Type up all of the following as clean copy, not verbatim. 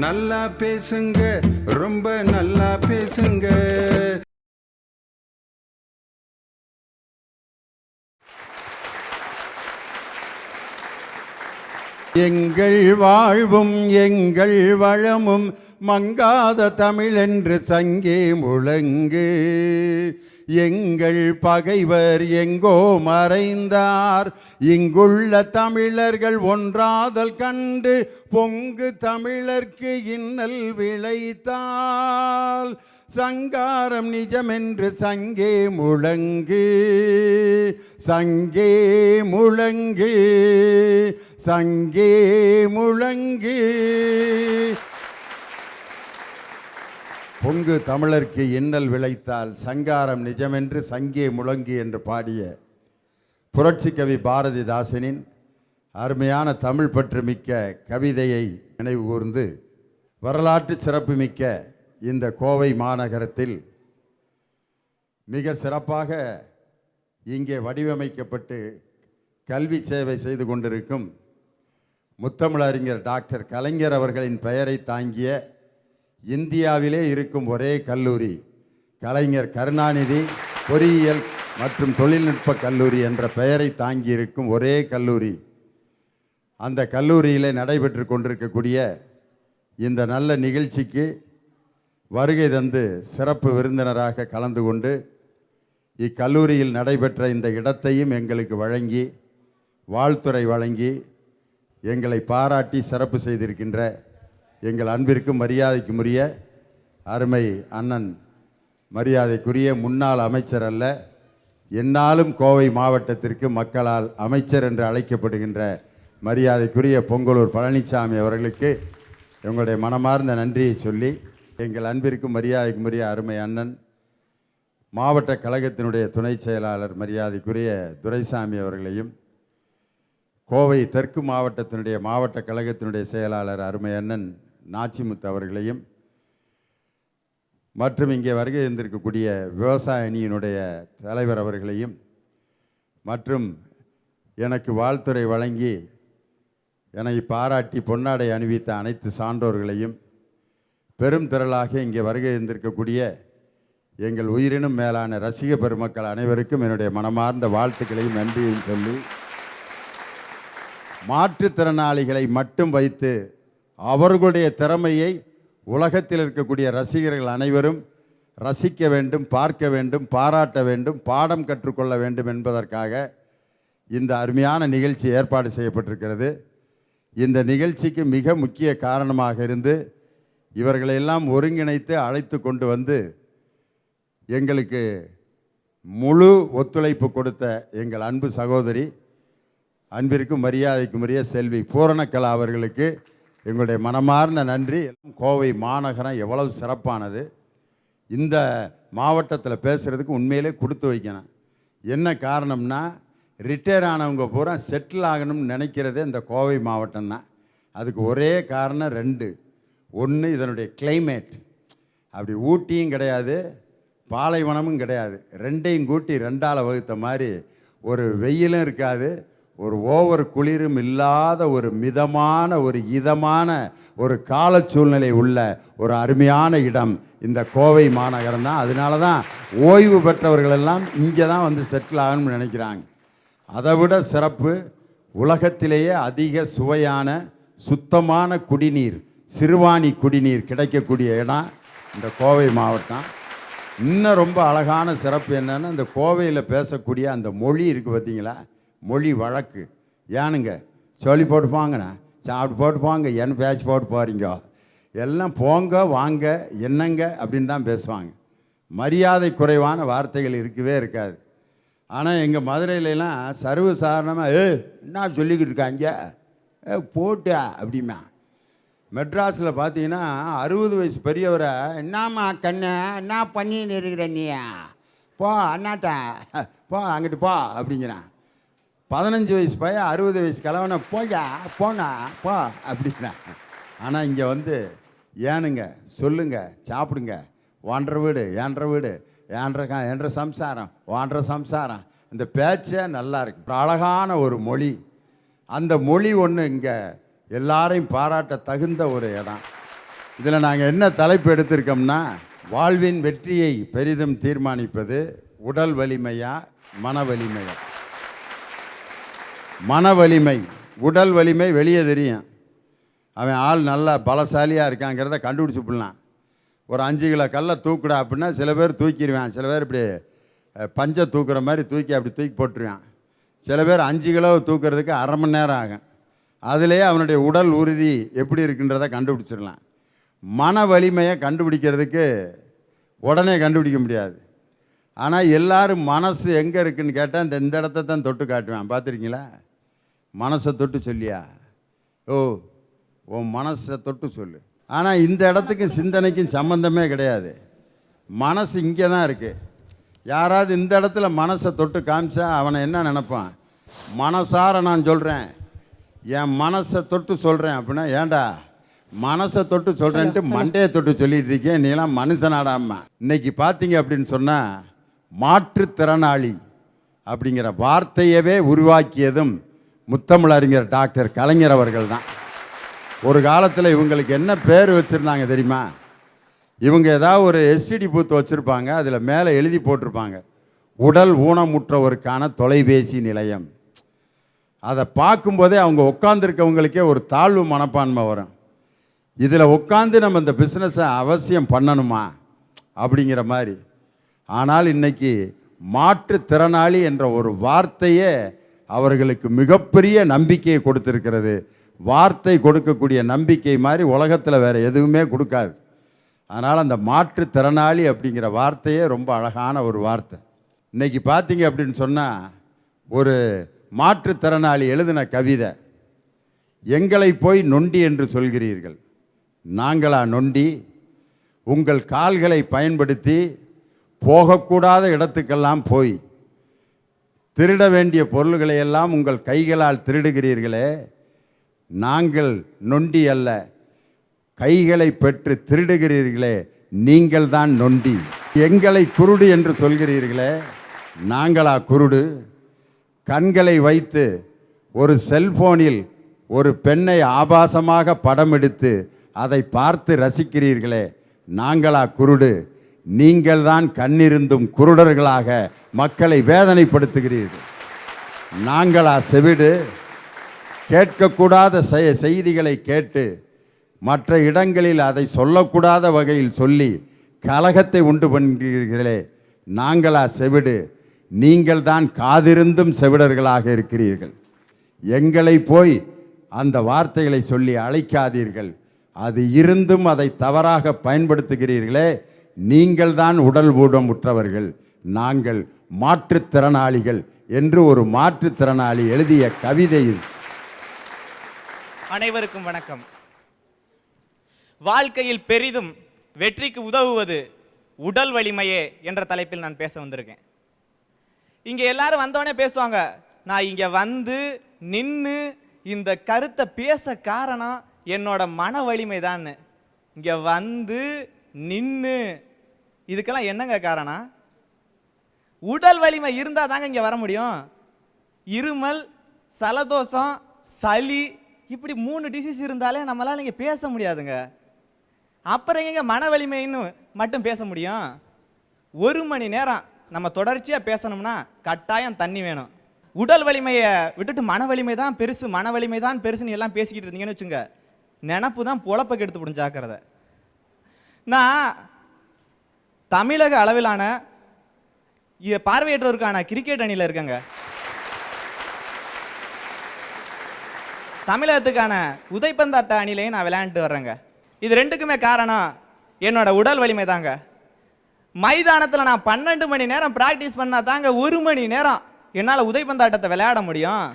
நல்லா பேசுங்க, ரொம்ப நல்லா பேசுங்க. எங்கள் வாழ்வும் எங்கள் வளமும் மங்காத தமிழ் என்று சங்கே முழங்கு. எங்கள் பகைவர் எங்கோ மறைந்தார், இங்குள்ள தமிழர்கள் ஒன்றாதல் கண்டு பொங்கு தமிழர்க்கு இன்னல் விளைத்தால் சங்காரம் நிஜமென்று சங்கே முழங்கு. சங்கே முழங்கு, சங்கே முழங்கு. பொங்கு தமிழர்க்கு இன்னல் விளைத்தால் சங்காரம் நிஜமென்று சங்கே முழங்கு என்று பாடிய புரட்சி கவி பாரதிதாசனின் அருமையான தமிழ் பற்று மிக்க கவிதையை நினைவு கூர்ந்து வரலாற்று சிறப்புமிக்க இந்த கோவை மாநகரத்தில் மிக சிறப்பாக இங்கே வடிவமைக்கப்பட்டு கல்வி சேவை செய்து கொண்டிருக்கும் முத்தமிழறிஞர் டாக்டர் கலைஞர் அவர்களின் பெயரை தாங்கிய இந்தியாவிலே இருக்கும் ஒரே கல்லூரி கலைஞர் கருணாநிதி பொறியியல் மற்றும் தொழில்நுட்ப கல்லூரி என்ற பெயரை தாங்கி இருக்கும் ஒரே கல்லூரி. அந்த கல்லூரியிலே நடைபெற்று கொண்டிருக்கக்கூடிய இந்த நல்ல நிகழ்ச்சிக்கு வருகை தந்து சிறப்பு விருந்தினராக கலந்து கொண்டு இக்கல்லூரியில் நடைபெற்ற இந்த இடத்தையும் எங்களுக்கு வழங்கி வாழ்த்துரை வழங்கி எங்களை பாராட்டி சிறப்பு செய்திருக்கின்ற எங்கள் அன்பிற்கும் மரியாதைக்கும் உரிய அருமை அண்ணன், மரியாதைக்குரிய முன்னாள் அமைச்சர் அல்ல, என்னாலும் கோவை மாவட்டத்திற்கு மக்களால் அமைச்சர் என்று அழைக்கப்படுகின்ற மரியாதைக்குரிய பொங்கலூர் பழனிசாமி அவர்களுக்கு எங்களுடைய மனமார்ந்த நன்றியை சொல்லி, எங்கள் அன்பிற்கும் மரியாதைக்கும் உரிய அருமை அண்ணன், மாவட்ட கழகத்தினுடைய துணை செயலாளர் மரியாதைக்குரிய துரைசாமி அவர்களையும், கோவை தெற்கு மாவட்டத்தினுடைய மாவட்ட கழகத்தினுடைய செயலாளர் அருமை அண்ணன் நாச்சிமுத்து அவர்களையும், மற்றும் இங்கே வருகை இருந்திருக்கக்கூடிய விவசாய அணியினுடைய தலைவர் அவர்களையும், மற்றும் எனக்கு வாழ்த்துரை வழங்கி என்னை பாராட்டி பொன்னாடை அணிவித்த அனைத்து சான்றோர்களையும், பெரும் திரளாக இங்கே வருகை இருந்திருக்கக்கூடிய எங்கள் உயிரினும் மேலான ரசிக பெருமக்கள் அனைவருக்கும் என்னுடைய மனமார்ந்த வாழ்த்துக்களையும் நன்றியையும் சொல்லி, மாற்றுத்திறனாளிகளை மட்டும் வைத்து அவர்களுடைய திறமையை உலகத்தில் இருக்கக்கூடிய ரசிகர்கள் அனைவரும் ரசிக்க வேண்டும், பார்க்க வேண்டும், பாராட்ட வேண்டும், பாடம் கற்றுக்கொள்ள வேண்டும் என்பதற்காக இந்த அருமையான நிகழ்ச்சி ஏற்பாடு செய்யப்பட்டிருக்கிறது. இந்த நிகழ்ச்சிக்கு மிக முக்கிய காரணமாக இருந்து இவர்களையெல்லாம் ஒருங்கிணைத்து அழைத்து கொண்டு வந்து எங்களுக்கு முழு ஒத்துழைப்பு கொடுத்த எங்கள் அன்பு சகோதரி, அன்பிற்கும் மரியாதைக்கும் உரிய செல்வி பூரணகலா அவர்களுக்கு எங்களுடைய மனமார்ந்த நன்றி. கோவை மாநகரம் எவ்வளவு சிறப்பானது, இந்த மாவட்டத்தில் பேசுகிறதுக்கு உண்மையிலே கொடுத்து வைக்கணும். என்ன காரணம்னா, ரிட்டையர் ஆனவங்க பூரா செட்டில் ஆகணும்னு நினைக்கிறதே இந்த கோவை மாவட்டம் தான். அதுக்கு ஒரே காரணம் ரெண்டு. ஒன்று, இதனுடைய கிளைமேட். அப்படி ஊட்டியும் கிடையாது, பாலைவனமும் கிடையாது, ரெண்டையும் கூட்டி ரெண்டால் வகுத்த மாதிரி ஒரு வெயிலும் இருக்காது, ஒரு ஓவர் குளிரும் இல்லாத ஒரு மிதமான ஒரு இதமான ஒரு கால சூழ்நிலை உள்ள ஒரு அருமையான இடம் இந்த கோவை மாநகரம் தான். அதனால தான் ஓய்வு பெற்றவர்களெல்லாம் இங்கே தான் வந்து செட்டில் ஆகணும்னு நினைக்கிறாங்க. அதை விட சிறப்பு, உலகத்திலேயே அதிக சுவையான சுத்தமான குடிநீர், சிறுவாணி குடிநீர் கிடைக்கக்கூடிய இடம் இந்த கோவை மாவட்டம். இன்னும் ரொம்ப அழகான சிறப்பு என்னென்னா, இந்த கோவையில் பேசக்கூடிய அந்த மொழி இருக்குது பார்த்தீங்களா, மொழி வழக்கு. ஏனுங்க சொல்லி போட்டு போங்கண்ணா, சாப்பிட்டு போட்டு போங்க, என்ன பேச்சு போட்டு போகிறீங்க, எல்லாம் போங்க வாங்க என்னங்க அப்படின்னு தான் பேசுவாங்க. மரியாதை குறைவான வார்த்தைகள் இருக்கவே இருக்காது. ஆனால் எங்கள் மதுரையிலலாம் சர்வசாதாரணமாக என்ன சொல்லிக்கிட்டு இருக்காங்க, போட்டா அப்படிமா. மெட்ராஸில் பார்த்தீங்கன்னா 60 வயசு பெரியவரை, என்னம்மா கண்ணை என்ன பண்ணின்னு இருக்கிற நீ, போ அண்ணாத்தா போ அங்கிட்டு போ அப்படிங்கிறான். 15 வயசு பையன் 60 வயசு கிழவனை போயா போனா போ அப்படின்னா. ஆனால் இங்கே வந்து ஏனுங்க சொல்லுங்க சாப்பிடுங்க, ஒன்றரை வீடு ஏன்ற வீடு என்ற சம்சாரம் ஒன்றரை சம்சாரம், இந்த பேச்சே நல்லா இருக்கு. அழகான ஒரு மொழி. அந்த மொழி ஒன்று இங்கே எல்லாரையும் பாராட்ட தகுந்த ஒரு இடம். இதில் நாங்கள் என்ன தலைப்பு எடுத்திருக்கோம்னா, வாழ்வின் வெற்றியை பெரிதும் தீர்மானிப்பது உடல் வலிமையா மன வலிமையா? மன வலிமை. உடல் வலிமை வெளியே தெரியும், அவன் ஆள் நல்லா பலசாலியாக இருக்காங்கிறத கண்டுபிடிச்சி விடலாம். ஒரு 5 கிலோ கல்லை தூக்குடா அப்படின்னா சில பேர் தூக்கிடுவேன், சில பேர் இப்படி பஞ்சை தூக்குற மாதிரி அப்படி தூக்கி போட்டுருவான். சில பேர் 5 கிலோ தூக்குறதுக்கு அரை மணி நேரம் ஆகும். அதிலே அவனுடைய உடல் உறுதி எப்படி இருக்குன்றதை கண்டுபிடிச்சிடலாம். மன வலிமையை கண்டுபிடிக்கிறதுக்கு உடனே கண்டுபிடிக்க முடியாது. ஆனால் எல்லாரும் மனசு எங்கே இருக்குதுன்னு கேட்டால் இந்த இடத்த தான் தொட்டு காட்டுவேன். பார்த்துருக்கீங்களா? மனசை தொட்டு சொல்லியா? ஓ, உன் மனசை தொட்டு சொல்லு. ஆனால் இந்த இடத்துக்கும் சிந்தனைக்கும் சம்பந்தமே கிடையாது. மனசு இங்கே தான் இருக்குது. யாராவது இந்த இடத்துல மனசை தொட்டு காமிச்சா அவனை என்ன நினைப்பான்? மனசார நான் சொல்கிறேன், என் மனசை தொட்டு சொல்கிறேன் அப்படின்னா, ஏண்டா மனசை தொட்டு சொல்கிறேன்ட்டு மண்டையை தொட்டு சொல்லிட்டு இருக்கேன், நீலாம் மனுஷனாடாம. இன்னைக்கு பார்த்தீங்க அப்படின்னு சொன்னால், மாற்றுத்திறனாளி அப்படிங்கிற வார்த்தையவே உருவாக்கியதும் முத்தமிழறிஞர் டாக்டர் கலைஞர் அவர்கள் தான். ஒரு காலத்தில் இவங்களுக்கு என்ன பேர் வச்சுருந்தாங்க தெரியுமா? இவங்க ஏதாவது ஒரு எஸ்டிடி பூத்து வச்சுருப்பாங்க, அதில் மேலே எழுதி போட்டிருப்பாங்க, உடல் ஊனமுற்றவருக்கான தொலைபேசி நிலையம். அதை பார்க்கும்போதே அவங்க உட்காந்துருக்கவங்களுக்கே ஒரு தாழ்வு மனப்பான்மை வரும். இதில் உட்காந்து நம்ம இந்த பிஸ்னஸை அவசியம் பண்ணணுமா அப்படிங்கிற மாதிரி. ஆனால் இன்றைக்கி மாற்றுத்திறனாளி என்ற ஒரு வார்த்தையே அவர்களுக்கு மிகப்பெரிய நம்பிக்கையை கொடுத்துருக்கிறது. வார்த்தை கொடுக்கக்கூடிய நம்பிக்கை மாதிரி உலகத்தில் வேறு எதுவுமே கொடுக்காது. அதனால் அந்த மாற்றுத்திறனாளி அப்படிங்கிற வார்த்தையே ரொம்ப அழகான ஒரு வார்த்தை. இன்றைக்கி பார்த்தீங்க அப்படின்னு சொன்னால், ஒரு மாற்றுத்திறனாளி எழுதின கவிதை, எங்களை போய் நொண்டி என்று சொல்கிறீர்கள், நாங்களா நொண்டி? உங்கள் கால்களை பயன்படுத்தி போகக்கூடாத இடத்துக்கெல்லாம் போய் திருட வேண்டிய பொருள்களை எல்லாம் உங்கள் கைகளால் திருடுகிறீர்களே, நாங்கள் நொண்டி அல்ல, கைகளை பெற்று திருடுகிறீர்களே, நீங்கள் தான் நொண்டி. எங்களை குருடு என்று சொல்கிறீர்களே, நாங்களா குருடு? கண்களை வைத்து ஒரு செல்போனில் ஒரு பெண்ணை ஆபாசமாக படம் எடுத்து அதை பார்த்து ரசிக்கிறீர்களே, நாங்களா குருடு? நீங்கள் தான் கண்ணிருந்தும் குருடர்களாக மக்களை வேதனைப்படுத்துகிறீர்கள். நாங்களா செவிடு? கேட்கக்கூடாத செய்திகளை கேட்டு மற்ற இடங்களில் அதை சொல்லக்கூடாத வகையில் சொல்லி கலகத்தை உண்டு பண்ணுகிறீர்களே, நாங்களா செவிடு? நீங்கள் தான் காதிருந்தும் செவிடர்களாக இருக்கிறீர்கள். எங்களை போய் அந்த வார்த்தைகளை சொல்லி அழைக்காதீர்கள். அது இருந்தும் அதை தவறாக பயன்படுத்துகிறீர்களே, நீங்கள் தான் உடல் ஊனமுற்றவர்கள், நாங்கள் மாற்றுத்திறனாளிகள் என்று ஒரு மாற்றுத்திறனாளி எழுதிய கவிதை. அனைவருக்கும் வணக்கம். வாழ்க்கையில் பெரிதும் வெற்றிக்கு உதவுவது உடல் வலிமையே என்ற தலைப்பில் நான் பேச வந்திருக்கேன். இங்க எல்லாரும் வந்தோடனே பேசுவாங்க, நான் இங்க வந்து நின்று இந்த கருத்தை பேச காரணம் என்னோட மன வலிமை தான். இங்க வந்து நின்று இதுக்கெல்லாம் என்னங்க காரணம்? உடல் வலிமை இருந்தால் தாங்க இங்கே வர முடியும். இருமல், சலதோஷம், சளி, இப்படி 3 டிசீஸ் இருந்தாலே நம்மளால் இங்கே பேச முடியாதுங்க. அப்புறம் எங்க மன வலிமைன்னு மட்டும் பேச முடியும்? 1 மணி நேரம் நம்ம தொடர்ச்சியாக பேசணும்னா கட்டாயம் தண்ணி வேணும். உடல் வலிமையை விட்டுட்டு மன வலிமை தான் பெருசு, மன வலிமை தான் பெருசுன்னு எல்லாம் பேசிக்கிட்டு இருந்தீங்கன்னு வச்சுங்க, நினப்பு தான் பொழப்ப கெடுத்து புடிஞ்சாக்கிறத. நான் தமிழக அளவிலான பார்வையற்றோருக்கான கிரிக்கெட் அணியில் இருக்கங்க. தமிழகத்துக்கான உதைப்பந்தாட்ட அணிலையும் நான் விளையாண்டு வர்றேங்க. இது 2க்குமே காரணம் என்னோட உடல் வலிமை தாங்க. மைதானத்தில் நான் 12 மணி நேரம் பிராக்டிஸ் பண்ணா தாங்க 1 மணி நேரம் என்னால் உதைப்பந்தாட்டத்தை விளையாட முடியும்.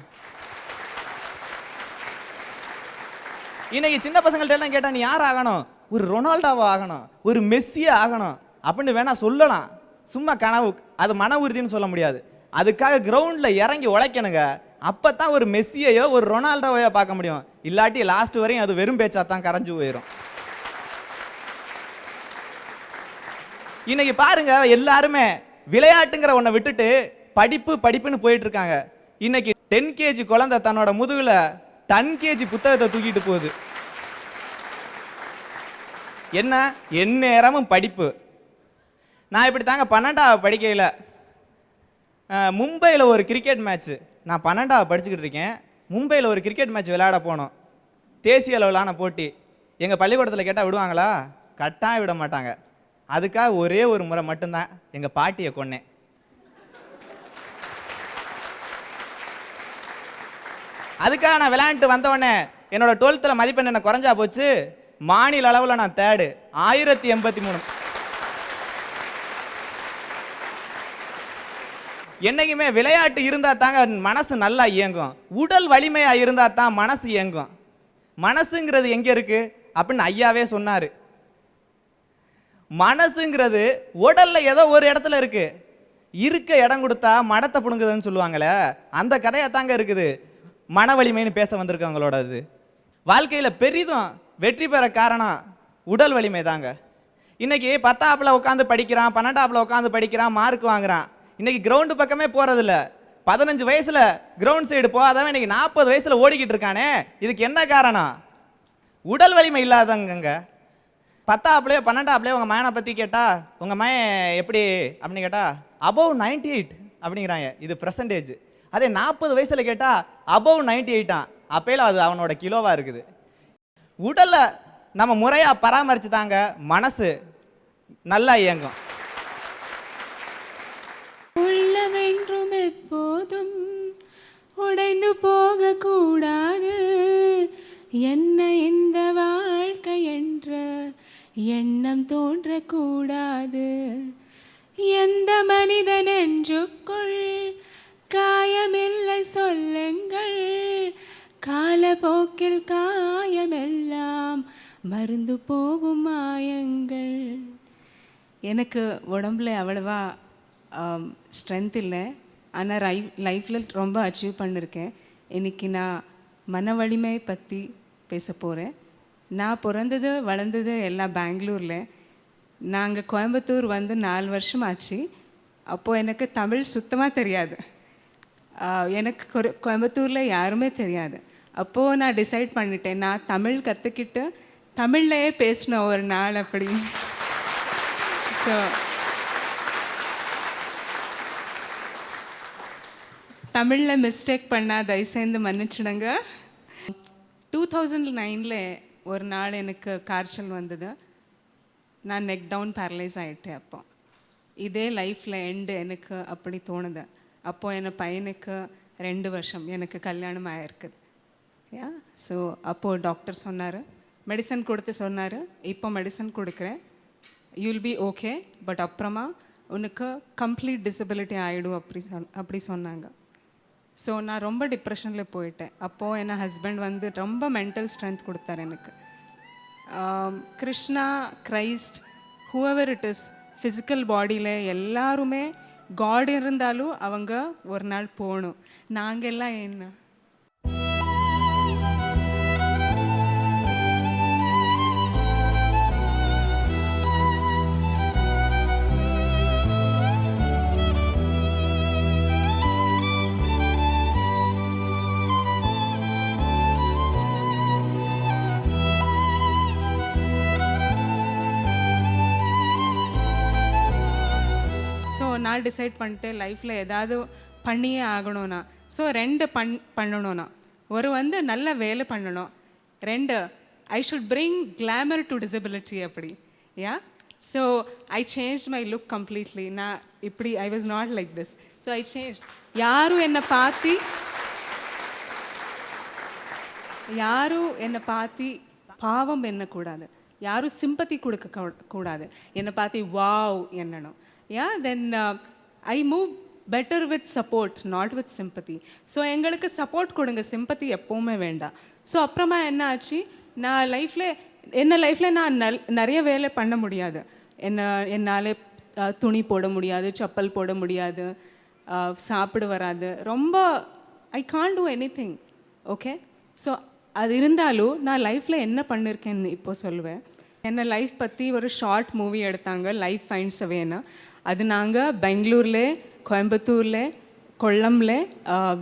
இன்னைக்கு சின்ன பசங்கள்ட்ட எல்லாம் கேட்டா, நீ யார் ஆகணும்? ஒரு ரொனால்டோவா ஆகணும், ஒரு மெஸ்ஸியா ஆகணும் அப்படின்னு வேணா சொல்லலாம். சும்மா கனவு, அது மன உறுதினு சொல்ல முடியாது. அதுக்காக கிரவுண்ட்ல இறங்கி உழைக்கணுங்க. அப்பதான் ஒரு மெஸ்ஸியையோ ஒரு ரொனால்டோவையோ பார்க்க முடியும். இல்லாட்டி லாஸ்ட் வரையும் அது வெறும் பேச்சா தான் கரைஞ்சு போயிடும். இன்னைக்கு பாருங்க, எல்லாருமே விளையாட்டுங்கிற ஒன்றை விட்டுட்டு படிப்பு படிப்புன்னு போயிட்டு இருக்காங்க. இன்னைக்கு 10 kg குழந்தை தன்னோட முதுகுல 10 kg புத்தகத்தை தூக்கிட்டு போகுது. என்ன எந்நேரமும் படிப்பு. நான் இப்படி தாங்க 12வது படிக்கையில் மும்பையில் ஒரு கிரிக்கெட் மேட்ச்சு, நான் 12வது படிச்சுக்கிட்டு இருக்கேன். மும்பையில் ஒரு கிரிக்கெட் மேட்ச் விளையாட போனோம், தேசிய அளவிலான போட்டி. எங்கள் பள்ளிக்கூடத்தில் கேட்டால் விடுவாங்களா? கட்டாயம் விட மாட்டாங்க. அதுக்காக ஒரே ஒரு முறை மட்டும்தான் எங்கள் பாட்டியை கொன்னேன். அதுக்காக நான் விளையாண்டுட்டு வந்தவொடனே என்னோட 12th மதிப்பெண் என்ன குறைஞ்சா போச்சு. மாநில அளவில் நான் 3rd 1083. என்னைக்குமே விளையாட்டு இருந்தால் தாங்க மனசு நல்லா இயங்கும். உடல் வலிமையாக இருந்தால் தான் மனசு இயங்கும். மனசுங்கிறது எங்கே இருக்கு அப்படின்னு ஐயாவே சொன்னார். மனசுங்கிறது உடல்ல ஏதோ ஒரு இடத்துல இருக்கு. இருக்க இடம் கொடுத்தா மடத்தை புடுங்குதுன்னு சொல்லுவாங்களே, அந்த கதையா தாங்க இருக்குது மன வலிமைன்னு பேச வந்திருக்கவங்களோட. அது வாழ்க்கையில் பெரிதும் வெற்றி பெற காரணம் உடல் வலிமை தாங்க. இன்னைக்கு 10ஆப்ல உட்காந்து படிக்கிறான், 12ஆப்ல உட்காந்து படிக்கிறான், மார்க் வாங்குறான். இன்னைக்கு கிரவுண்டு பக்கமே போறதில்ல. 15 வயசுல கிரவுண்ட் சைடு போகாதவன் இன்னைக்கு 40 வயசுல ஓடிக்கிட்டு இருக்கானே. இதுக்கு என்ன காரணம்? உடல் வலிமை இல்லாதங்க. 10ஆப்லயோ 12ஆப்லயோ உங்க மகனை பத்தி கேட்டா, உங்க மகன் எப்படி அப்படின்னு கேட்டா above 98 அப்படிங்கிறாங்க. இது பெர்சன்டேஜ். அதே 40 வயசுல கேட்டா above 98 அப்பையில அது அவனோட கிலோவா இருக்குது. உடல்ல நம்ம முறையா பராமரிச்சு தாங்க மனசு நல்லா இயங்கும். உள்ளமென்றும் எப்போதும் உடைந்து போக கூடாது, என்ன இந்த வாழ்க்கை என்ற எண்ணம் தோன்றக்கூடாது. எந்த மனித நெஞ்சுக்குள் காயமில்லை சொல்லுங்கள், காலப்போக்கில் காயமெல்லாம் மருந்து போகும் மாயங்கள். எனக்கு உடம்புல அவ்வளவா ஸ்ட்ரென்த் இல்லை, ஆனால் லைஃப்பில் ரொம்ப அச்சீவ் பண்ணியிருக்கேன். இன்றைக்கி நான் மன வலிமை பற்றி பேச போகிறேன். நான் பிறந்தது வளர்ந்தது எல்லாம் பெங்களூரில். நாங்கள் கோயம்புத்தூர் வந்து 4 வருஷம் ஆச்சு. அப்போது எனக்கு தமிழ் சுத்தமாக தெரியாது. எனக்கு கோயம்புத்தூரில் யாருமே தெரியாது. அப்போது நான் டிசைட் பண்ணிட்டேன், நான் தமிழ் கற்றுக்கிட்டு தமிழ்லையே பேசணும் ஒரு நாள் அப்படி. ஸோ தமிழில் மிஸ்டேக் பண்ணால் தயவுசெய்து மன்னிச்சிடுங்க. 2009 ஒரு நாள் எனக்கு காய்ச்சல் வந்தது. நான் நெக் டவுன் பேரலைஸ் ஆகிட்டேன். அப்போ இதே லைஃப்பில் எண்டு எனக்கு அப்படி தோணுது. அப்போது என் பையனுக்கு 2 வருஷம், எனக்கு கல்யாணம் ஆகிருக்குது. ஸோ அப்போது டாக்டர் சொன்னார், மெடிசன் கொடுத்து சொன்னார், இப்போ மெடிசன் கொடுக்குறேன், யூல் பி ஓகே, பட் அப்புறமா உனக்கு கம்ப்ளீட் டிசபிலிட்டி ஆகிடும் அப்படி சொன்னாங்க. ஸோ நான் ரொம்ப டிப்ரெஷனில் போயிட்டேன். அப்போது என் ஹஸ்பண்ட் வந்து ரொம்ப மென்டல் ஸ்ட்ரென்த் கொடுத்தார் எனக்கு. Krishna, Christ, whoever it is, physical பாடியில் எல்லாருமே காட் இருந்தாலும் அவங்க ஒரு நாள் போகணும். நாங்கள் எல்லாம் என்ன நான் டிசைட் பண்ணிட்டேன் லைஃப்பில் ஏதாவது பண்ணியே ஆகணும்னா. ஸோ 2 பண்ணணும்னா, ஒரு வந்து நல்ல வேலை பண்ணணும், 2 I should bring glamour to disability அப்படி. So I change my look completely. நான் இப்படி I was not like this. So I change. யாரும் என்னை பார்த்து பாவம் எண்ணக்கூடாது, யாரும் சிம்பத்தி கொடுக்க கூடாது, என்னை பார்த்து வாவ் என்னணும். Then I move better with support, not with sympathy. So எங்களுக்கு சப்போர்ட் கொடுங்க, சிம்பத்தி எப்போவுமே வேண்டாம். ஸோ அப்புறமா என்ன ஆச்சு, நான் லைஃப்பில் நான் நிறைய வேலை பண்ண முடியாது. என்னால் துணி போட முடியாது, செப்பல் போட முடியாது, சாப்பிட வராது, ரொம்ப I can't do any thing. Okay, so அது இருந்தாலும் நான் லைஃப்பில் என்ன பண்ணியிருக்கேன்னு இப்போ சொல்லுவேன். என்ன லைஃப் பற்றி ஒரு ஷார்ட் மூவி எடுத்தாங்க, லைஃப் ஃபைண்ட்ஸ் அவேன்னு. அது நாங்கள் பெங்களூரில், கோயம்புத்தூரில், கொல்லமில்,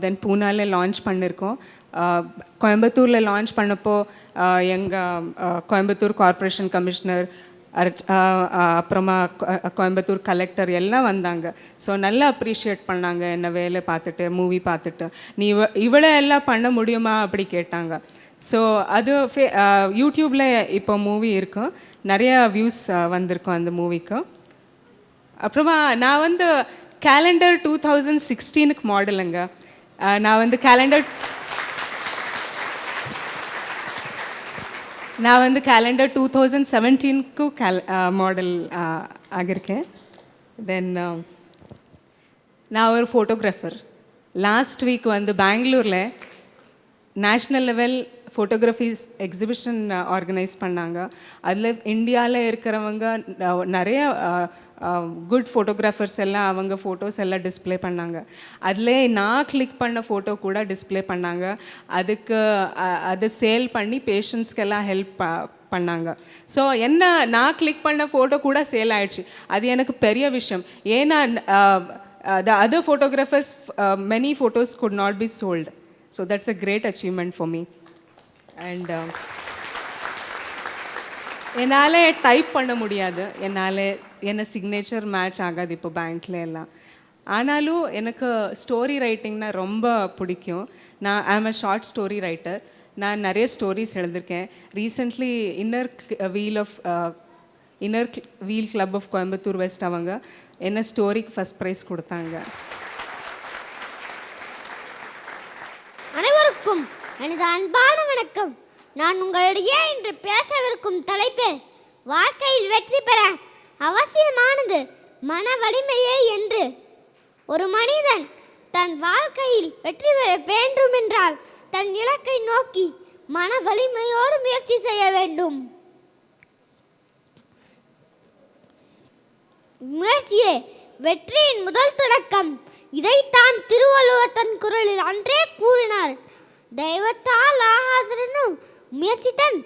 தென் பூனாவில் லான்ச் பண்ணியிருக்கோம். கோயம்புத்தூரில் லான்ச் பண்ணப்போ எங்கள் கோயம்புத்தூர் கார்ப்பரேஷன் கமிஷனர் அப்புறமா கோயம்புத்தூர் கலெக்டர் எல்லாம் வந்தாங்க. ஸோ நல்லா அப்ரிஷியேட் பண்ணாங்க என்னை வேலை பார்த்துட்டு மூவி பார்த்துட்டு. நீ இவ்வளோ எல்லாம் பண்ண முடியுமா அப்படி கேட்டாங்க. ஸோ அது யூடியூப்பில் இப்போ மூவி இருக்கும், நிறையா வியூஸ் வந்திருக்கும் அந்த மூவிக்கு. அப்புறமா நான் வந்து கேலண்டர் 2016க்கு மாடலுங்க. நான் வந்து கேலண்டர் 2017க்கு மாடல் ஆகியிருக்கேன். தென் நான் ஒரு ஃபோட்டோகிராஃபர். லாஸ்ட் வீக் வந்து பெங்களூரில் நேஷ்னல் லெவல் ஃபோட்டோகிராஃபிஸ் எக்ஸிபிஷன் ஆர்கனைஸ் பண்ணாங்க. அதில் இந்தியாவில் இருக்கிறவங்க நிறைய குட் ஃபோட்டோகிராஃபர்ஸ் எல்லாம் அவங்க ஃபோட்டோஸ் எல்லாம் டிஸ்பிளே பண்ணாங்க. அதில் நான் கிளிக் பண்ண ஃபோட்டோ கூட டிஸ்பிளே பண்ணாங்க. அதுக்கு அதை சேல் பண்ணி பேஷண்ட்ஸ்க்கெல்லாம் ஹெல்ப் பண்ணாங்க. ஸோ என்ன நான் கிளிக் பண்ண ஃபோட்டோ கூட சேல் ஆயிடுச்சு. அது எனக்கு பெரிய விஷயம். ஏன்னா the other photographers many photos could not be sold. So that's a great achievement for me. And என்னால் டைப் பண்ண முடியாது, என்னால் என்ன சிக்னேச்சர் மேட்ச் ஆகாது இப்போ பேங்க்கில் எல்லாம். ஆனாலும் எனக்கு ஸ்டோரி ரைட்டிங்னா ரொம்ப பிடிக்கும். நான் ஐ ஆம் அ ஷார்ட் ஸ்டோரி ரைட்டர். நான் நிறைய ஸ்டோரிஸ் எழுதியிருக்கேன். Recently inner wheel club of Coimbatore west அவங்க என்ன ஸ்டோரிக்கு ஃபஸ்ட் ப்ரைஸ் கொடுத்தாங்க. அனைவருக்கும் எனது அன்பான வணக்கம். நான் உங்களிடையே இன்று பேசவிருக்கும் தலைப்பு வாழ்க்கையில் வெற்றி பெற அவசியமானது மன வலிமையே என்று. ஒரு மனிதன் தன் வாழ்க்கையில் வெற்றி பெற வேண்டும் என்றால் தன் இலக்கை நோக்கி மன வலிமையோடு முயற்சி செய்ய வேண்டும். முயற்சியே வெற்றியின் முதல் தொடக்கம். இதைத்தான் திருவள்ளுவர் தன் குரலில் அன்றே கூறினார். தெய்வத்தால் ஆகாதனும் முயற்சித்தன்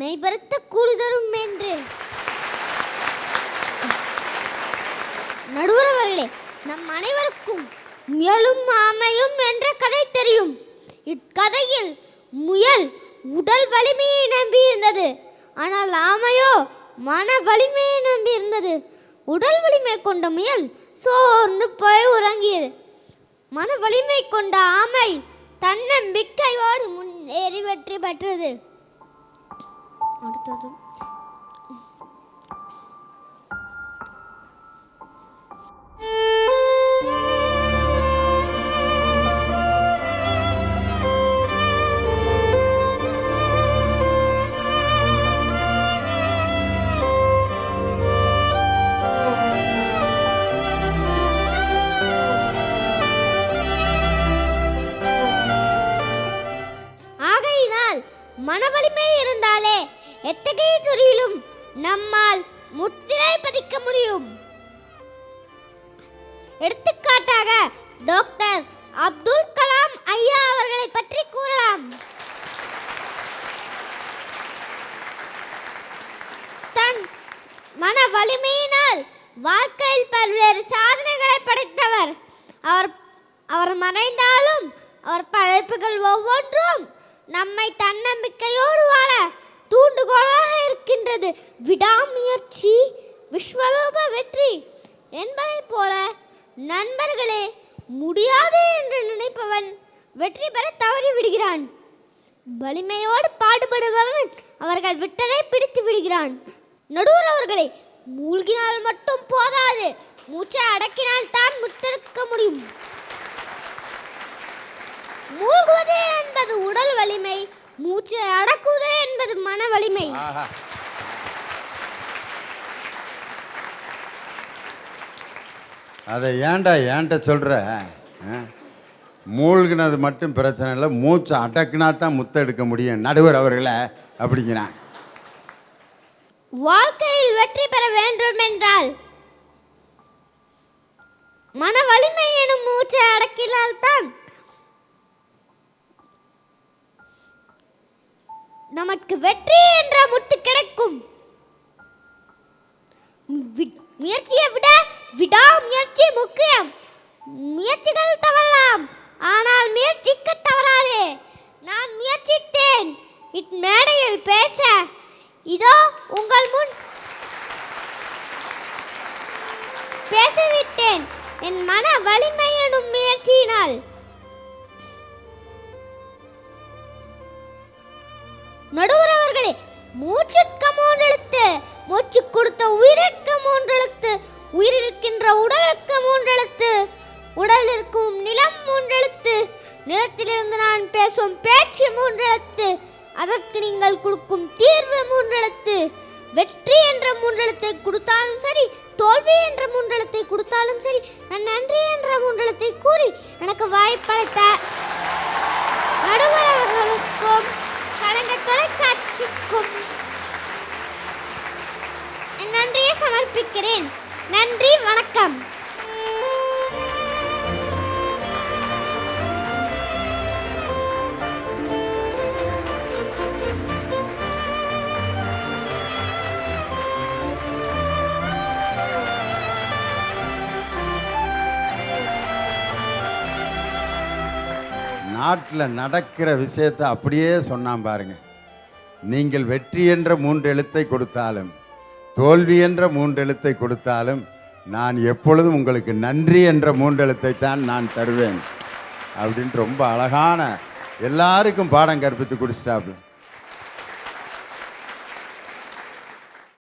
மெய்பருத்த கூலி தரும் என்று. நடுவரவர்களே, நம் அனைவருக்கும் முயலும் ஆமையும் என்ற கதை தெரியும். இக்கதையில் முயல் உடல் வலிமையை நம்பியிருந்தது, ஆனால் ஆமையோ மன வலிமையை நம்பியிருந்தது. உடல் வலிமை கொண்ட முயல் சோர்ந்து போய் உறங்கியது. மன வலிமை கொண்ட ஆமை தன்னம்பிக்கையோடு முன்னேறி வெற்றி பெற்றது. அடுத்தது மனவலிமை இருந்தாலே எத்தகைய துறையிலும் நம்மால் முத்திரை பதிக்க முடியும். எடுத்துக்காட்டாக டாக்டர் அப்துல் கலாம் ஐயா அவர்களை பற்றி கூறலாம். தன் மன வலிமையினால் வாழ்க்கையில் பல்வேறு சாதனைகளை படைத்தவர். அவர் மறைந்தாலும் அவர் படைப்புகள் ஒவ்வொன்றும் நம்மை தன்னம்பிக்கையோடு வாழ தூண்டுகோலாக இருக்கின்றது. விடாமுயற்சி விஸ்வரூப வெற்றி என்பதைப் போல நண்பர்களே, முடியாது என்று நினைப்பவன் வெற்றி பெற தவறி விடுகிறான். வலிமையோடு பாடுபடுபவன் அவர்கள் விட்டதை பிடித்து விடுகிறான். நடுவர் அவர்களே, மூழ்கினால் மட்டும் போதாது, மூச்சை அடக்கினால் தான் முத்தெடுக்க முடியும். மூழ்குவது என்பது உடல் வலிமை, மூச்சை அடக்குவது என்பது மன வலிமை. அதை ஏன்ட்ட சொல்ற? மூழ்கினது மட்டும் பிரச்சனை இல்லை, மூச்சை அடக்குனா தான் முத்த எடுக்க முடியும் நடுவர் அவர்களை அப்படிங்கிறான். வாழ்க்கையில் வெற்றி பெற வேண்டும் என்றால் மன வலிமை எனும் மூச்சை அடக்கினால்தான் நமக்கு வெற்றி என்ற முத்து கிடைக்கும். முயற்சியை விட விடாமுயற்சி முக்கியம். முயற்சிகள் தவறலாம், ஆனால் முயற்சிக்க தவறாதே. நான் முயற்சித்தேன் மேடையில் பேச. இதோ உங்கள் முன் பேசவிட்டேன் என் மன வலிமை எனும் முயற்சியினால். நடுவர் அவர்களே, மூச்சுக்கு 3 எழுத்து, மூச்சு கொடுத்த உயிருக்கு 3 எழுத்து, உயிர் இருக்கின்ற உடலுக்கு 3 எழுத்து, உடல் இருக்கும் நிலம் 3 எழுத்து, நிலத்திலிருந்து நான் பேசும் பேச்சு 3 எழுத்து, அதற்கு நீங்கள் கொடுக்கும் தீர்வு 3 எழுத்து. வெற்றி என்ற 3 எழுத்தை கொடுத்தாலும் சரி, தோல்வி என்ற 3 எழுத்தை கொடுத்தாலும் சரி, நான் நன்றி என்ற 3 எழுத்தை கூறி எனக்கு வாய்ப்பளித்த நடுவர் அவர்களுக்கும் கடந்த தொலைக்காட்சிக்கும் என் நன்றியை சமர்ப்பிக்கிறேன். நன்றி, வணக்கம். நாட்டில் நடக்கிற விஷயத்தை அப்படியே சொன்னான் பாருங்க. நீங்கள் வெற்றி என்ற 3 எழுத்தை கொடுத்தாலும் தோல்வி என்ற 3 எழுத்தை கொடுத்தாலும் நான் எப்பொழுதும் உங்களுக்கு நன்றி என்ற 3 எழுத்தை தான் நான் தருவேன் அப்படின்ட்டு ரொம்ப அழகான எல்லாருக்கும் பாடம் கற்பித்து கொடுத்துட்டாப்பு.